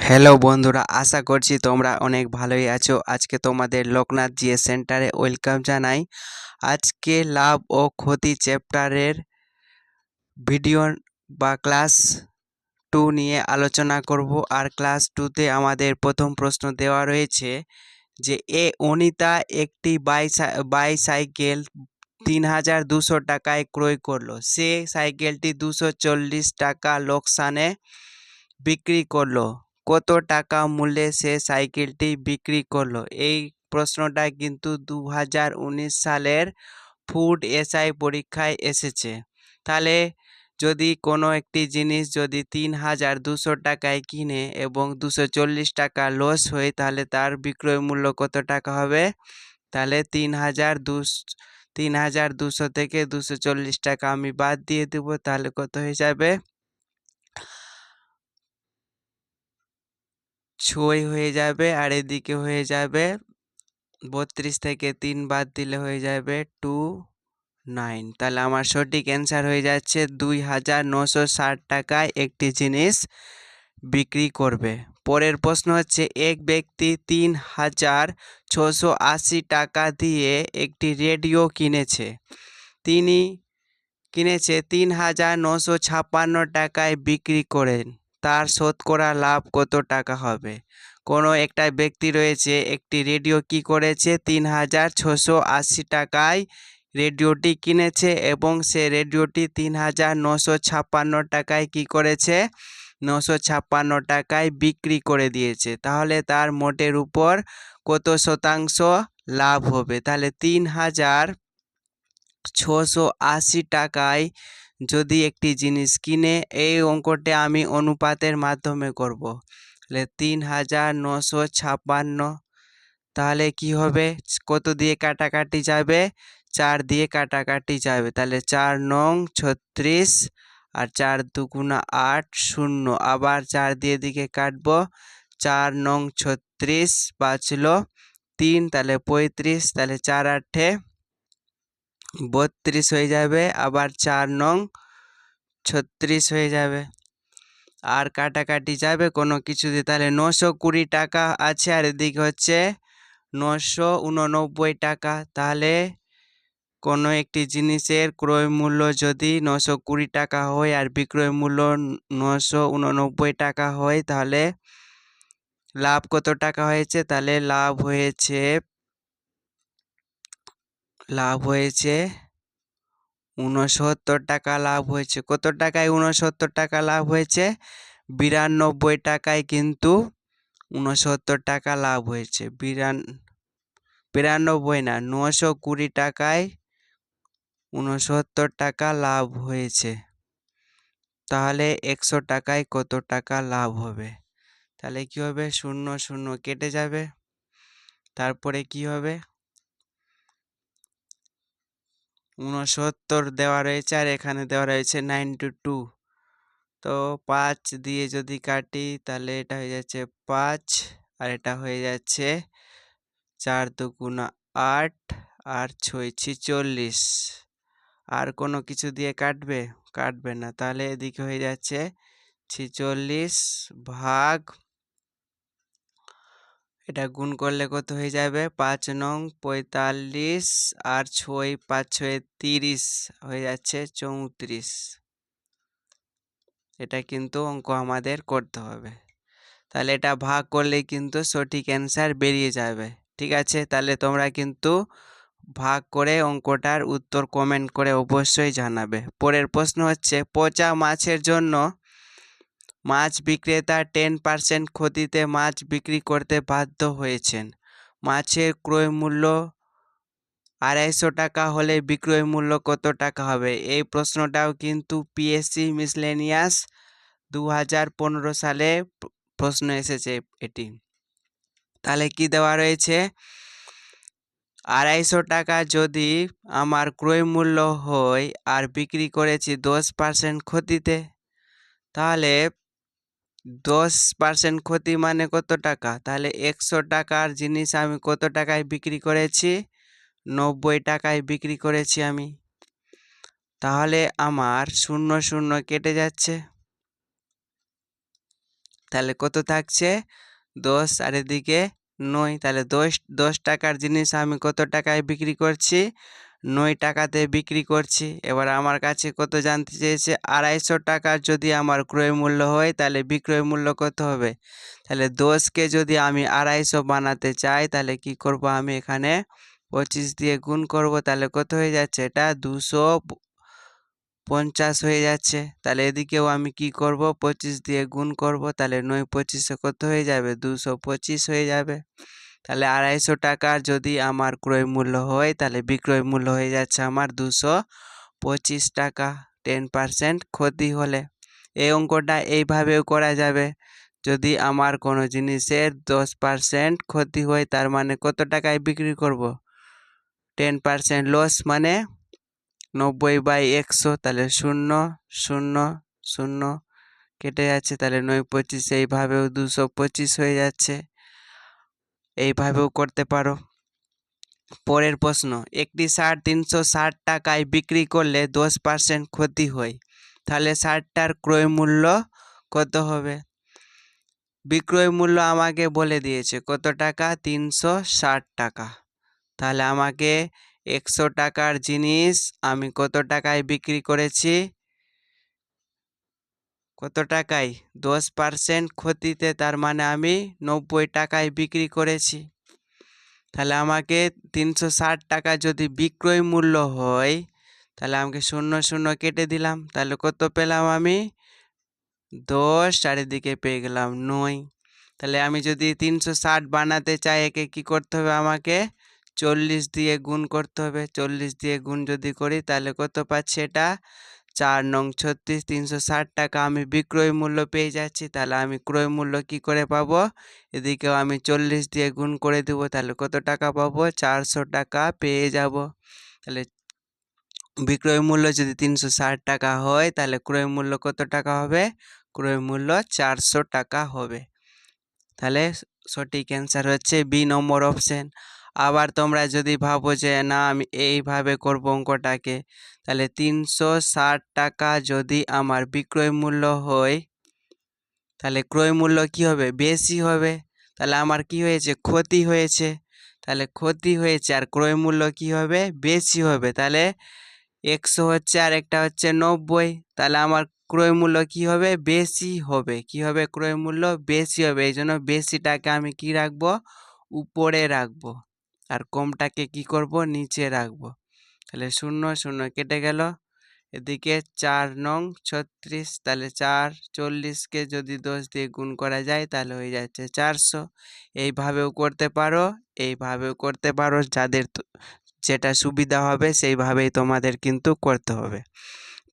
Hello বন্ধুরা, আশা করছি তোমরা অনেক ভালোই আছো। আজকে তোমাদের লোকনাথ জিএস সেন্টারে ওয়েলকাম জানাই। আজকে লাভ ও ক্ষতি চ্যাপ্টারের ভিডিও বা ক্লাস 2 নিয়ে আলোচনা করব। আর ক্লাস 2তে আমাদের প্রথম প্রশ্ন দেওয়া রয়েছে যে অনিতা একটি বাইসাইকেল ৩,২০০ টাকায় ক্রয় করলো। সে সাইকেলটি 240 টাকা লোকসানে বিক্রি করলো। কত টাকা মূল্যে সে সাইকেলটি বিক্রি করলো? এই প্রশ্নটা কিন্তু 2019 সালের ফুড এসআই পরীক্ষায় এসেছে। তাহলে যদি কোনো একটি জিনিস যদি 3,200 টাকায় কিনে এবং 240 টাকা লস হয়, তাহলে তার বিক্রয় মূল্য কত টাকা হবে? তাহলে 3,200 থেকে 240 টাকা আমি বাদ দিয়ে দেবো, তাহলে কত হয়ে যাবে? 6 হয়ে যাবে। আর এদিকে হয়ে যাবে 32 থেকে 3 বাদ দিলে হয়ে যাবে 29। তাহলে আমার সঠিক অ্যান্সার হয়ে যাচ্ছে 2,960 টাকায় একটি জিনিস বিক্রি করবে। পরের প্রশ্ন হচ্ছে, এক ব্যক্তি 3,680 টাকা দিয়ে একটি রেডিও কিনেছে। তিনি 3,956 টাকায় বিক্রি করেন। তার শতকরা লাভ কত টাকা হবে? কোনো একটা ব্যক্তি রয়েছে, একটি রেডিও কি করেছে, 3,680 টাকায় রেডিওটি কিনেছে এবং সে রেডিওটি 3,956 টাকায় কি করেছে, 956 টাকায় বিক্রি করে দিয়েছে। তাহলে তার মোটের উপর কত শতাংশ লাভ হবে? তাহলে 3,680 টাকায় যদি একটি জিনিস কিনে, এই অঙ্কটা আমি অনুপাতের মাধ্যমে করব। তাহলে 3,956, তাহলে কি হবে, কত দিয়ে কাটাকাটি যাবে? 4 দিয়ে কাটাকাটি যাবে। তাহলে 4 নং 36 আর 4 দুগুণা 8, 0। আবার 4 দিয়ে দিকে কাটবো। 4 নং 36 বাঁচলো 3, তাহলে 35। তাহলে 4 8 32 হয়ে যাবে। আবার 4 নং 36 হয়ে যাবে। আর কাটাকাটি যাবে কোনো কিছু দিয়ে। তাহলে 920 টাকা আছে, আর এদিকে হচ্ছে 989 টাকা। তাহলে কোনো একটি জিনিসের ক্রয় মূল্য যদি 920 টাকা হয় আর বিক্রয় মূল্য 989 টাকা হয়, তাহলে লাভ কত টাকা হয়েছে? তাহলে লাভ হয়েছে 69 টাকা লাভ হয়েছে। কত টাকায় 69 টাকা লাভ হয়েছে? 92 টাকায় কিন্তু 69 টাকা লাভ হয়েছে। 92 না, 920 টাকায় 69 টাকা লাভ হয়েছে। তাহলে 100 টাকায় কত টাকা লাভ হবে? তাহলে কি হবে? 0 0 কেটে যাবে। তারপরে কি হবে? 69 দেওয়া রয়েছে আর এখানে দেওয়া রয়েছে 92। তো 5 দিয়ে যদি কাটি, তাহলে এটা হয়ে যাচ্ছে 5 আর এটা হয়ে যাচ্ছে 4 দুগুণা 8 আর 6 46। আর কোনো কিছু দিয়ে কাটবে? কাটবে না। তাহলে এদিকে হয়ে যাচ্ছে 46 ভাগ, এটা গুণ করলে কত হয়ে যাবে? 5 নং 45 আর 6 5 6 30 হয়ে যাচ্ছে 34। এটা কিন্তু অঙ্ক আমাদের করতে হবে। তাহলে এটা ভাগ করলেই কিন্তু সঠিক অ্যান্সার বেরিয়ে যাবে। ঠিক আছে, তাহলে তোমরা কিন্তু ভাগ করে অঙ্কটার উত্তর কমেন্ট করে অবশ্যই জানাবে। পরের প্রশ্ন হচ্ছে, পচা মাছের জন্য মাছ বিক্রেতা 10% ক্ষতিতে মাছ বিক্রি করতে বাধ্য হয়েছেন। মাছের ক্রয় মূল্য 250 টাকা হলে বিক্রয় মূল্য কত টাকা হবে? এই প্রশ্নটাও কিন্তু পিএসসি মিসলেনিয়াস 2015 সালে প্রশ্ন এসেছে এটি। তাহলে কি দেওয়া রয়েছে? 250 টাকা যদি আমার ক্রয় মূল্য হয় আর বিক্রি করেছি 10% ক্ষতিতে, তাহলে 10% ক্ষতি মানে কত টাকা? তাহলে 100 টাকার জিনিস আমি কত টাকায় বিক্রি করেছি? 90 টাকায় বিক্রি করেছি আমি। তাহলে আমার 0 0 কেটে যাচ্ছে। তাহলে কত থাকছে 10 আর এদিকে 9, তাহলে 10 টাকার জিনিস আমি কত টাকায় বিক্রি করছি 9 টাকাতে বিক্রি করছি। এবার আমার কাছে কত জানতে চেয়েছে 250 টাকার যদি আমার ক্রয় মূল্য হয় তাহলে বিক্রয় মূল্য কত হবে। তাহলে 10কে যদি আমি 250 বানাতে চাই তাহলে কি করব, আমি এখানে 25 দিয়ে গুণ করব, তাহলে কত হয়ে যাচ্ছে এটা 250 হয়ে যাচ্ছে। তাহলে এদিকেও আমি কি করব 25 দিয়ে গুণ করব, তাহলে 9 25 কত হয়ে যাবে 225 হয়ে যাবে। তাহলে 250 টাকার যদি আমার ক্রয় মূল্য হয় তাহলে বিক্রয় মূল্য হয়ে যাচ্ছে আমার 225 টাকা 10% ক্ষতি হলে। এই অঙ্কটা এইভাবেও করা যাবে। যদি আমার কোনো জিনিসের 10% ক্ষতি হয় তার মানে কত টাকায় বিক্রি করব, 10% লস মানে 90/100, তাহলে 0 0 0 কেটে যাচ্ছে, তাহলে 9 25 এইভাবেও 225 হয়ে যাচ্ছে। এইভাবেও করতে পারো। পরের প্রশ্ন, একটি শার্ট 360 টাকায় বিক্রি করলে 10% ক্ষতি হয়, তাহলে শার্টটার ক্রয় মূল্য কত হবে। বিক্রয় মূল্য আমাকে বলে দিয়েছে কত টাকা 360 টাকা, তাহলে আমাকে 100 টাকার জিনিস আমি কত টাকায় বিক্রি করেছি, কত টাকায় 10% ক্ষতিতে, তার মানে আমি 90 টাকায় বিক্রি করেছি। তাহলে আমাকে 360 টাকা যদি বিক্রয় মূল্য হয় তাহলে আমাকে 0 0 কেটে দিলাম, তাহলে কত পেলাম আমি 10 চারিদিকে পেয়ে গেলাম 9। তাহলে আমি যদি 360 বানাতে চাই একে কি করতে হবে, আমাকে 40 দিয়ে গুণ করতে হবে। 40 দিয়ে গুণ যদি করি তাহলে কত পাচ্ছি এটা 4 নং 36, 360 টাকা আমি বিক্রয় মূল্য পেয়ে যাচ্ছি। তাহলে আমি ক্রয় মূল্য কি করে পাবো, এদিকেও আমি 40 দিয়ে গুণ করে দেব, তাহলে কত টাকা পাবো 400 টাকা পেয়ে যাব। তাহলে বিক্রয় মূল্য যদি 360 টাকা হয় তাহলে ক্রয় মূল্য কত টাকা হবে, ক্রয় মূল্য 400 টাকা হবে। তাহলে সঠিক অ্যান্সার হচ্ছে বি নম্বর অপশন। আবার তোমরা যদি ভাবো যে না আমি এইভাবে করবো অঙ্কটাকে, তাহলে 360 টাকা যদি আমার বিক্রয় মূল্য হয় তাহলে ক্রয় মূল্য কি হবে বেশি হবে, তাহলে আমার কি হয়েছে ক্ষতি হয়েছে। তাহলে ক্ষতি হয়েছে আর ক্রয় মূল্য কি হবে বেশি হবে, তাহলে 100 হচ্ছে আর একটা হচ্ছে 90, তাহলে আমার ক্রয় মূল্য কি হবে বেশি হবে, কি হবে ক্রয় মূল্য বেশি হবে। এই জন্য বেশিটাকে আমি কি রাখবো উপরে রাখবো আর কমটাকে কি করব নিচে রাখবো। তাহলে 0 0 কেটে গেল, এদিকে 4 নং 36, তাহলে 4 40কে যদি 10 দিয়ে গুণ করা যায় তাহলে হয়ে যাচ্ছে 400। এইভাবেও করতে পারো, এইভাবেও করতে পারো, যাদের যেটা সুবিধা হবে সেইভাবেই তোমাদের কিন্তু করতে হবে।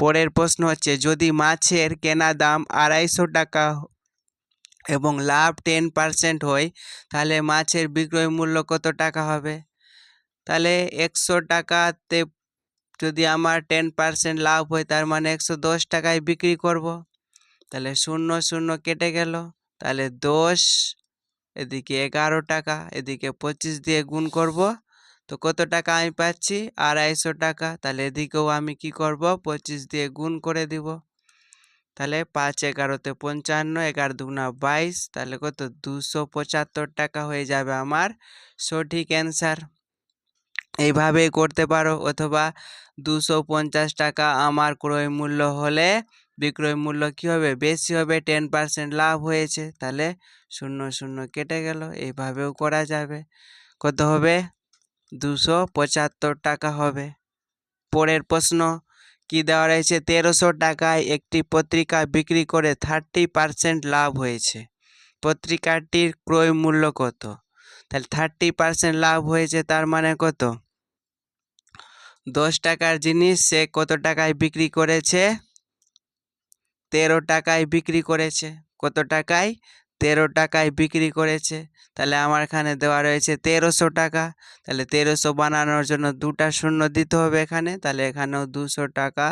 পরের প্রশ্ন হচ্ছে, যদি মাছের কেনা দাম 250 টাকা এবং লাভ 10% হয় তাহলে মাছের বিক্রয় মূল্য কত টাকা হবে। তাহলে 100 টাকাতে যদি আমার 10% লাভ হয় তার মানে 110 টাকায় বিক্রি করব। তাহলে 0 0 কেটে গেল, তাহলে 10 এদিকে 11 টাকা, এদিকে 25 দিয়ে গুণ করব, তো কত টাকা আমি পাচ্ছি 250 টাকা। তাহলে এদিকেও আমি কি করব 25 দিয়ে গুণ করে দিব, তাহলে 5 11 55, 11 দুগুণা 22, তাহলে কত 275 টাকা হয়ে যাবে আমার সঠিক অ্যান্সার। এইভাবেই করতে পারো, অথবা 250 টাকা আমার ক্রয় মূল্য হলে বিক্রয় মূল্য কি হবে বেশি হবে, 10% লাভ হয়েছে, তাহলে 0 0 কেটে গেল। এইভাবেও করা যাবে, কত হবে 275 টাকা হবে। পরের প্রশ্ন কি দেওয়া রয়েছে, 1300 টাকায় একটি পত্রিকা বিক্রি করে 30% লাভ হয়েছে, পত্রিকাটির ক্রয় মূল্য কত। তাহলে 30% লাভ হয়েছে তার মানে কত, 10 টাকার জিনিস সে কত টাকায় বিক্রি করেছে 13 টাকায় বিক্রি করেছে, কত টাকায় 13 টাকায় বিক্রি করেছে। তাহলে আমার এখানে দেওয়া রয়েছে 1300 টাকা, তাহলে 1300 বানানোর জন্য 2টা শূন্য দিতে হবে এখানে, তাহলে এখানেও 200 টাকা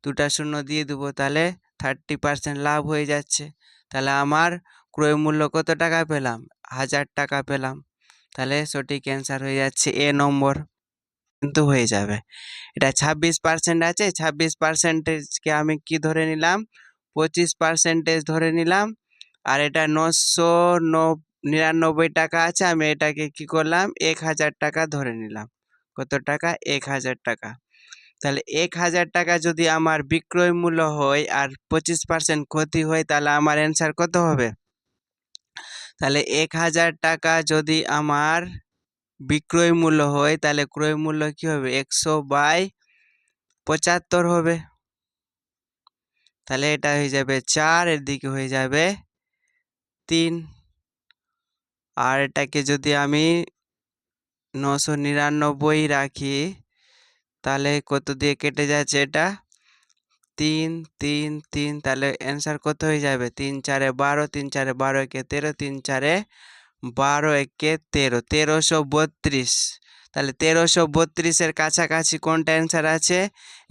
2টা শূন্য দিয়ে দেবো, তাহলে 30% লাভ হয়ে যাচ্ছে। তাহলে আমার ক্রয় মূল্য কত টাকা পেলাম 1000 টাকা পেলাম। তাহলে সঠিক অ্যান্সার হয়ে যাচ্ছে এ নম্বর, কিন্তু হয়ে যাবে। এটা 26% আছে, 26%কে আমি কি ধরে নিলাম 25% ধরে নিলাম, আর এটা 999 টাকা আছে, আমি এটাকে কি করলাম 1000 টাকা ধরে নিলাম। কত টাকা? 1000 টাকা। তাহলে 1000 টাকা যদি আমার বিক্রয় মূল্য হয় আর 25% ক্ষতি হয়, তাহলে আমার অ্যান্সার কত হবে? তাহলে 1000 টাকা যদি আমার বিক্রয় মূল্য হয়, তাহলে ক্রয় মূল্য কি হবে? 100/75 হবে। তাহলে এটা হয়ে যাবে 4, এর দিকে হয়ে যাবে 3। আর এটাকে যদি আমি 999 রাখি, তাহলে কত দিয়ে কেটে যাচ্ছে এটা? 3 3 3, তাহলে অ্যান্সার কত হয়ে যাবে? 3 4 12, 3 4 12 একে 13, 3 4 12 একে 13, 1332। তাহলে 1332-এর কাছাকাছি কোনটা অ্যান্সার আছে?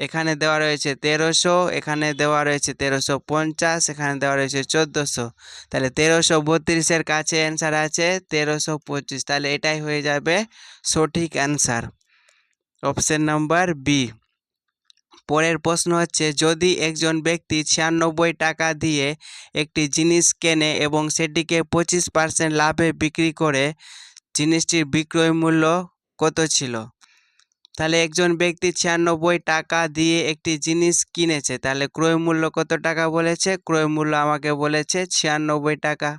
এখানে দেওয়া রয়েছে 1300, এখানে দেওয়া রয়েছে 1350, এখানে দেওয়া রয়েছে 1400। তাহলে 1332-এর কাছে অ্যান্সার আছে 1325। তাহলে এটাই হয়ে যাবে সঠিক অ্যান্সার, অপশন নাম্বার বি। পরের প্রশ্ন হচ্ছে, যদি একজন ব্যক্তি 96 টাকা দিয়ে একটি জিনিস কেনে এবং সেটিকে 25% লাভে বিক্রি করে, জিনিসটির বিক্রয় মূল্য কত ছিল? তাহলে একজন ব্যক্তি 96 টাকা দিয়ে একটি জিনিস কিনেছে, তাহলে ক্রয় মূল্য কত টাকা বলেছে? ক্রয় মূল্য আমাকে বলেছে 96 টাকা।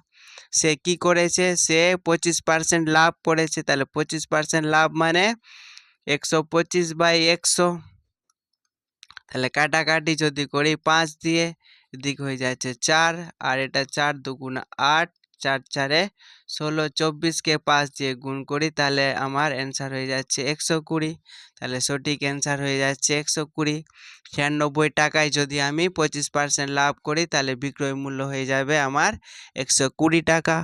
সে কি করেছে? সে 25% লাভ করেছে। তাহলে 25% লাভ মানে 125/100। তাহলে কাটাকাটি যদি করি 5 দিয়ে, এদিকে হয়ে যাচ্ছে 4, আর এটা 4 দুগুণ 8, 4 4 16, 24কে 5 দিয়ে গুণ করি, তাহলে আমার অ্যান্সার হয়ে যাচ্ছে 120। তাহলে সঠিক অ্যান্সার হয়ে যাচ্ছে 120। 96 টাকায় যদি আমি 25% লাভ করি, তাহলে বিক্রয় মূল্য হয়ে যাবে আমার 120 টাকা।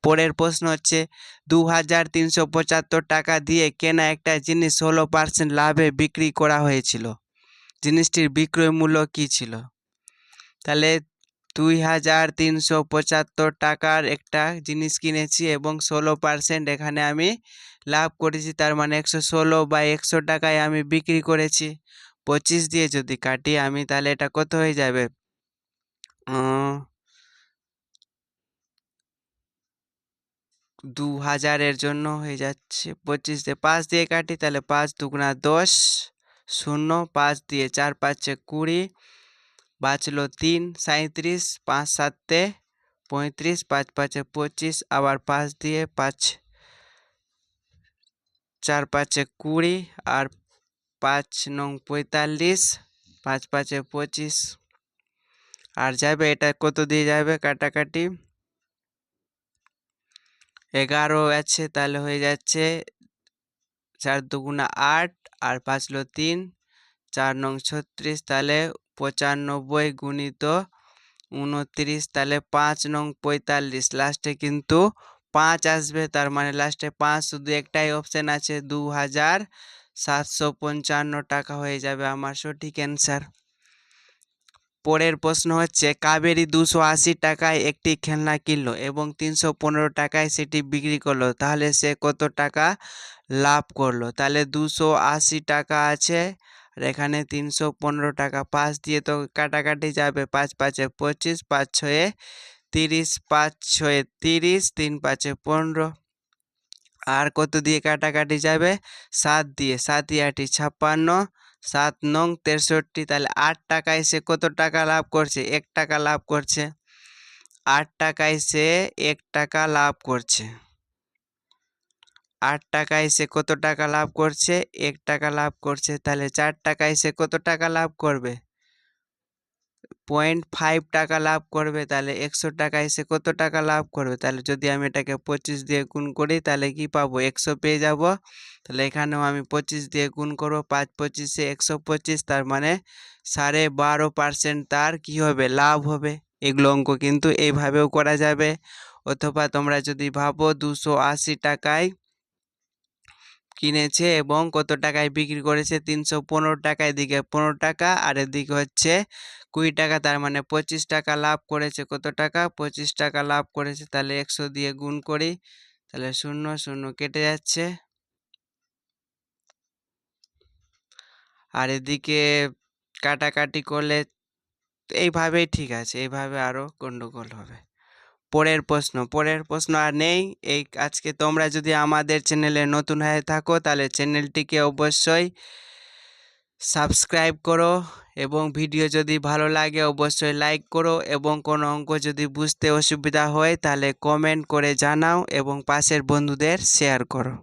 পরের প্রশ্ন হচ্ছে, 2375 টাকা দিয়ে কেনা একটা জিনিস 16% লাভে বিক্রি করা হয়েছিল, জিনিসটির বিক্রয় মূল্য কি ছিল? তাহলে 2375 টাকার একটা জিনিস কিনেছি এবং 16% এখানে আমি লাভ করেছি, তার মানে 116/100 টাকায় আমি বিক্রি করেছি। 25 দিয়ে যদি কাটি আমি, তাহলে এটা কত হয়ে যাবে? 2000-এর জন্য হয়ে যাচ্ছে 25 দিয়ে 5 দিয়ে কাটি, তাহলে 5 দুগুণা 10, 0, 5 দিয়ে 4 5 20, বাঁচলো 3 37, 5 7 35, 5 5 25, আবার 5 দিয়ে 5 4 5 20, আর 5 9 45, 5 5 25, আর যাবে এটা কত দিয়ে যাবে কাটাকাটি? 11 আছে, তাহলে হয়ে যাচ্ছে 4 দুগুণা 8, আর 5 লো 3, 4 9 36, তাহলে 95 গুণিত 29, তাহলে 5 9 45, লাস্টে কিন্তু 5 আসবে, তার মানে লাস্টে 5, শুধু একটাই অপশন আছে, 2755 টাকা হয়ে যাবে আমার সঠিক অ্যান্সার। পরের প্রশ্ন হচ্ছে, কাবেরী 280 টাকায় একটি খেলনা কিনলো এবং 315 টাকায় সেটি বিক্রি করলো, তাহলে সে কত টাকা লাভ করলো? তাহলে 280 টাকা আছে, আর এখানে 315 টাকা, 5 দিয়ে তো কাটাকাটি যাবে, 5 5 25, 5 6 30, 5 6 30, 3 5 15, আর কত দিয়ে কাটাকাটি যাবে? 7 দিয়ে, 7 8 56, 7 9 63, তাহলে 8 টাকায় সে কত টাকা লাভ করছে? 1 টাকা লাভ করছে। 8 টাকায় সে 1 টাকা লাভ করছে। 8 টাকায় সে কত টাকা লাভ করছে? 1 টাকা লাভ করছে। তাহলে 4 টাকায় সে কত টাকা লাভ করবে? 0.5 টাকা লাভ করবে। তাহলে 100 টাকায় সে কত টাকা লাভ করবে? তাহলে যদি আমি এটাকে 25 দিয়ে গুণ করি, তাহলে কি পাবো? 100 পেয়ে যাব। তাহলে এখানেও আমি 25 দিয়ে গুণ করবো, 5 25 125, তার মানে 12.5% তার কি হবে? লাভ হবে। এগুলো অঙ্ক কিন্তু এইভাবেও করা যাবে, অথবা তোমরা যদি ভাবো 280 টাকায় কিনেছে এবং কত টাকায় বিক্রি করেছে? 315 টাকা, এদিকে 15 টাকা আর এদিকে হচ্ছে 20 টাকা, তার মানে 25 টাকা লাভ করেছে। কত টাকা? 25 টাকা লাভ করেছে। তাহলে 100 দিয়ে গুণ করি, তাহলে 0 0 কেটে যাচ্ছে, আর এদিকে কাটাকাটি করলে এইভাবেই ঠিক আছে, এইভাবে আরও গন্ডগোল হবে। পরের প্রশ্ন আর নেই। আজকে তোমরা যদি আমাদের চ্যানেলে নতুন হয়ে থাকো তাহলে চ্যানেলটিকে অবশ্যই সাবস্ক্রাইব করো এবং ভিডিও যদি ভালো লাগে অবশ্যই লাইক করো এবং কোনো অঙ্ক যদি বুঝতে অসুবিধা হয় তাহলে কমেন্ট করে জানাও এবং পাশের বন্ধুদের শেয়ার করো।